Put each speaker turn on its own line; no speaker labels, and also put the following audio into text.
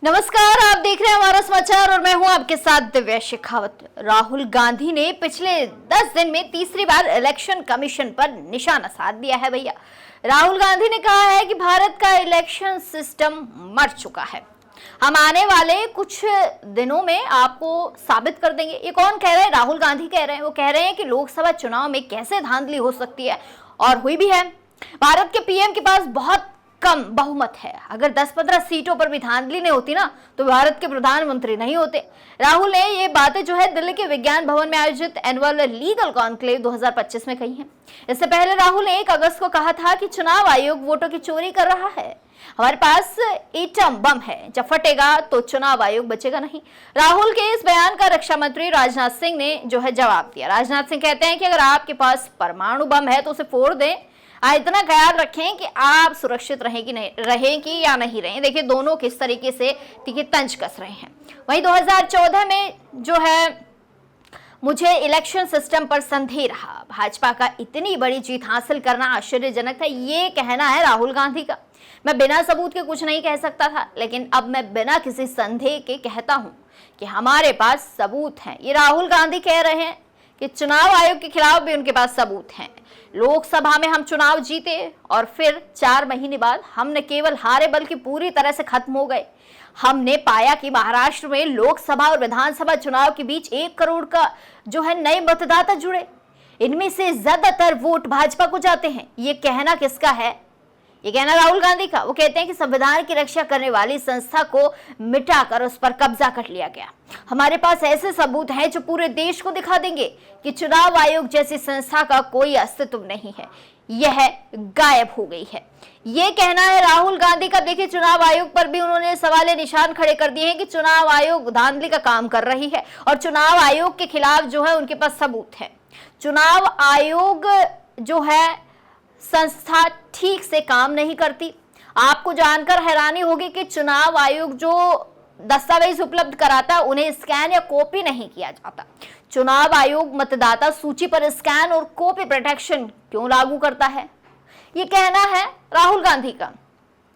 नमस्कार, आप देख रहे हैं हमारा समाचार और मैं हूं आपके साथ दिव्या शेखावत। राहुल गांधी ने पिछले 10 दिन में तीसरी बार इलेक्शन कमीशन पर निशाना साध दिया है। भैया राहुल गांधी ने कहा है कि भारत का इलेक्शन सिस्टम मर चुका है। हम आने वाले कुछ दिनों में आपको साबित कर देंगे। ये कौन कह रहे हैं? राहुल गांधी कह रहे हैं। वो कह रहे हैं कि लोकसभा चुनाव में कैसे धांधली हो सकती है, और हुई भी है। भारत के पीएम के पास बहुत कम बहुमत है। अगर 10-15 सीटों पर भी धांधली नहीं होती ना, तो भारत के प्रधानमंत्री नहीं होते। राहुल ने ये बातें जो है दिल्ली के विज्ञान भवन में आयोजित एनुअल लीगल कॉन्क्लेव 2025 में कही हैं। इससे पहले राहुल ने 1 अगस्त को कहा था कि चुनाव आयोग वोटों की चोरी कर रहा है। हमारे पास एटम बम है, जब फटेगा तो चुनाव आयोग बचेगा नहीं। राहुल के इस बयान का रक्षा मंत्री राजनाथ सिंह ने जो है जवाब दिया। राजनाथ सिंह कहते हैं कि अगर आपके पास परमाणु बम है तो उसे फोड़ दें। इतना ख्याल रखें कि आप सुरक्षित रहें कि नहीं रहें कि या नहीं रहें। देखिए दोनों किस तरीके से तंज कस रहे हैं। वहीं 2014 में जो है मुझे इलेक्शन सिस्टम पर संदेह रहा। भाजपा का इतनी बड़ी जीत हासिल करना आश्चर्यजनक था, ये कहना है राहुल गांधी का। मैं बिना सबूत के कुछ नहीं कह सकता था, लेकिन अब मैं बिना किसी संदेह के कहता हूं कि हमारे पास सबूत हैं। ये राहुल गांधी कह रहे हैं कि चुनाव आयोग के खिलाफ भी उनके पास सबूत हैं। लोकसभा में हम चुनाव जीते और फिर 4 महीने बाद हम न केवल हारे बल्कि पूरी तरह से खत्म हो गए। हमने पाया कि महाराष्ट्र में लोकसभा और विधानसभा चुनाव के बीच 1 करोड़ का जो है नए मतदाता जुड़े। इनमें से ज्यादातर वोट भाजपा को जाते हैं। ये कहना किसका है? ये कहना राहुल गांधी का। वो कहते हैं कि संविधान की रक्षा करने वाली संस्था को मिटाकर उस पर कब्जा कर लिया गया। हमारे पास ऐसे सबूत हैं जो पूरे देश को दिखा देंगे कि चुनाव आयोग जैसी संस्था का कोई अस्तित्व नहीं है, यह गायब हो गई है। ये कहना है राहुल गांधी का। देखिए चुनाव आयोग पर भी उन्होंने सवाल निशान खड़े कर दिए हैं कि चुनाव आयोग धांधली का काम कर रही है और चुनाव आयोग के खिलाफ जो है उनके पास सबूत है। चुनाव आयोग जो है संस्था ठीक से काम नहीं करती। आपको जानकर हैरानी होगी कि चुनाव आयोग जो दस्तावेज उपलब्ध कराता है उन्हें स्कैन या कॉपी नहीं किया जाता। चुनाव आयोग मतदाता सूची पर स्कैन और कॉपी प्रोटेक्शन क्यों लागू करता है? ये कहना है राहुल गांधी का।